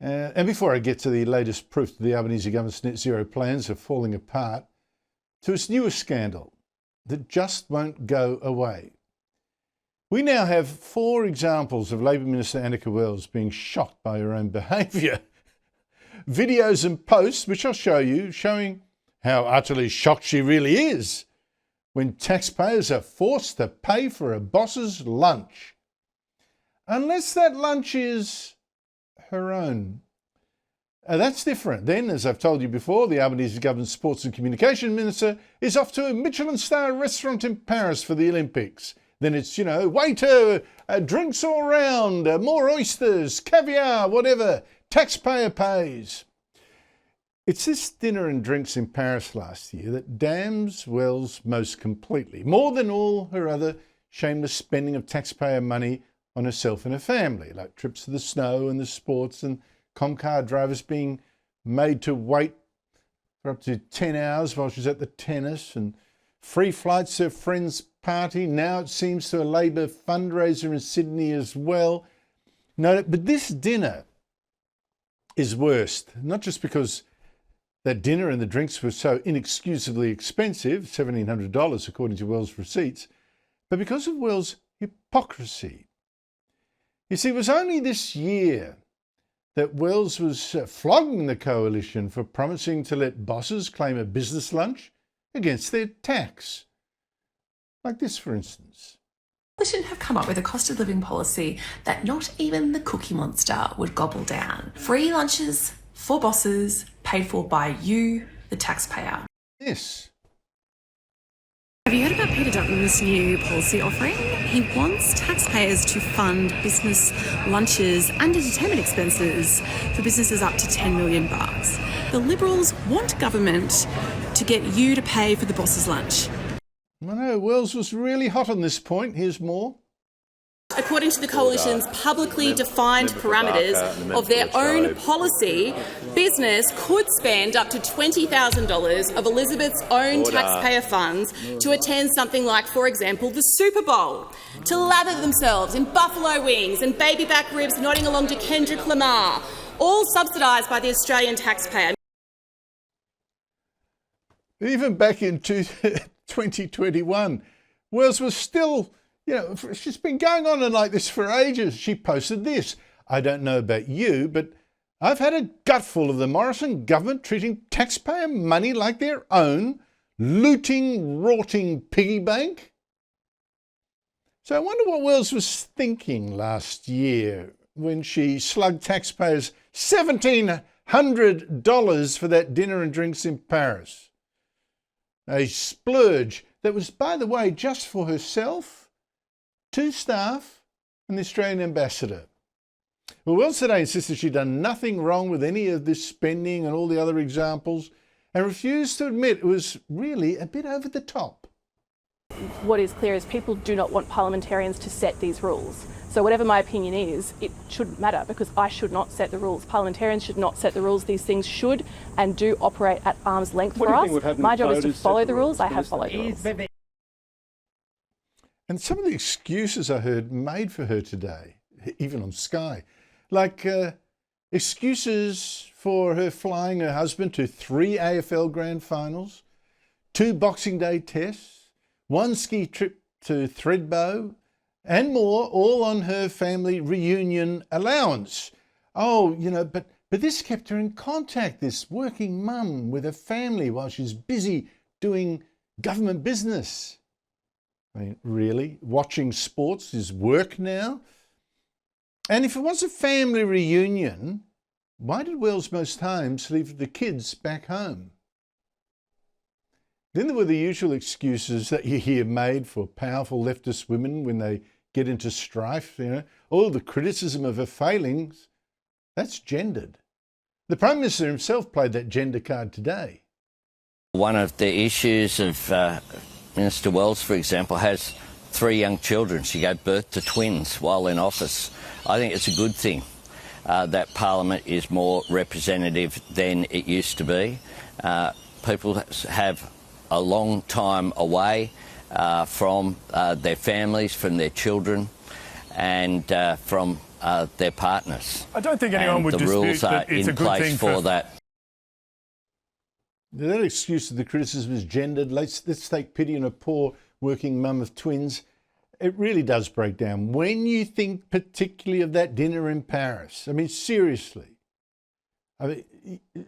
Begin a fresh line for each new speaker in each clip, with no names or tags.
And before I get to the latest proof that the Albanese government's net zero plans are falling apart, to its newest scandal that just won't go away. We now have 4 examples of Labor Minister Anika Wells being shocked by her own behaviour. Videos and posts, which I'll show you, showing how utterly shocked she really is when taxpayers are forced to pay for a boss's lunch. Unless that lunch is her own. That's different. Then, as I've told you before, the Albanese government Sports and Communications Minister is off to a Michelin star restaurant in Paris for the Olympics. Then it's, waiter, drinks all round, more oysters, caviar, whatever, taxpayer pays. It's this dinner and drinks in Paris last year that damns Wells most completely, more than all her other shameless spending of taxpayer money on herself and her family, like trips to the snow and the sports and Comcar drivers being made to wait for up to 10 hours while she's at the tennis, and free flights to a friend's party. Now it seems to a Labor fundraiser in Sydney as well. No, but this dinner is worst, not just because that dinner and the drinks were so inexcusably expensive, $1,700 according to Wells' receipts, but because of Wells' hypocrisy. You see, it was only this year that Wells was flogging the coalition for promising to let bosses claim a business lunch against their tax. Like this, for instance.
The coalition have come up with a cost of living policy that not even the Cookie Monster would gobble down. Free lunches for bosses, paid for by you, the taxpayer.
Yes.
Have you heard about Peter Dutton's new policy offering? He wants taxpayers to fund business lunches and entertainment expenses for businesses up to $10 million. The Liberals want government to get you to pay for the boss's lunch.
I know, Wells was really hot on this point. Here's more.
According to the coalition's publicly defined parameters of their own policy, business could spend up to $20,000 of Elizabeth's own taxpayer funds to attend something like, for example, the Super Bowl, to lather themselves in buffalo wings and baby back ribs nodding along to Kendrick Lamar, all subsidised by the Australian taxpayer.
Even back in 2021, Wells was still... she's been going on like this for ages. She posted this. I don't know about you, but I've had a gutful of the Morrison government treating taxpayer money like their own, looting, rotting piggy bank. So I wonder what Wells was thinking last year when she slugged taxpayers $1,700 for that dinner and drinks in Paris. A splurge that was, by the way, just for herself, 2 staff and the Australian ambassador. Well, Wells today insisted she'd done nothing wrong with any of this spending and all the other examples, and refused to admit it was really a bit over the top.
What is clear is people do not want parliamentarians to set these rules. So whatever my opinion is, it shouldn't matter because I should not set the rules. Parliamentarians should not set the rules. These things should and do operate at arm's length for us. My job is to follow the rules. I have followed the rules.
And some of the excuses I heard made for her today, even on Sky, like excuses for her flying her husband to 3 AFL grand finals, 2 Boxing Day tests, 1 ski trip to Thredbo, and more, all on her family reunion allowance. Oh, but this kept her in contact, this working mum, with her family while she's busy doing government business. I mean, really? Watching sports is work now? And if it was a family reunion, why did Wells most times leave the kids back home? Then there were the usual excuses that you hear made for powerful leftist women when they get into strife. All the criticism of her failings, that's gendered. The Prime Minister himself played that gender card today.
One of the issues of Minister Wells, for example, has 3 young children. She gave birth to twins while in office. I think it's a good thing that Parliament is more representative than it used to be. People have a long time away from their families, from their children, and from their partners.
I don't think anyone
And
would
the
dispute
rules are
that it's a
in
good
place
thing
for that.
That excuse that the criticism is gendered. Let's take pity on a poor working mum of twins. It really does break down. When you think particularly of that dinner in Paris, I mean, seriously,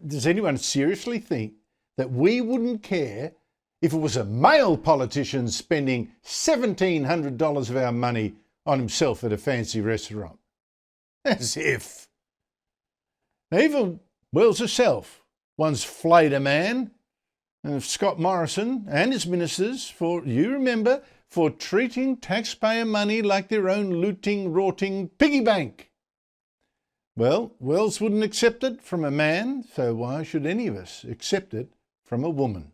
does anyone seriously think that we wouldn't care if it was a male politician spending $1,700 of our money on himself at a fancy restaurant? As if. Now, even Wells herself once flayed a man, and Scott Morrison and his ministers, for, you remember, for treating taxpayer money like their own looting, rotting piggy bank. Well, Wells wouldn't accept it from a man, so why should any of us accept it from a woman?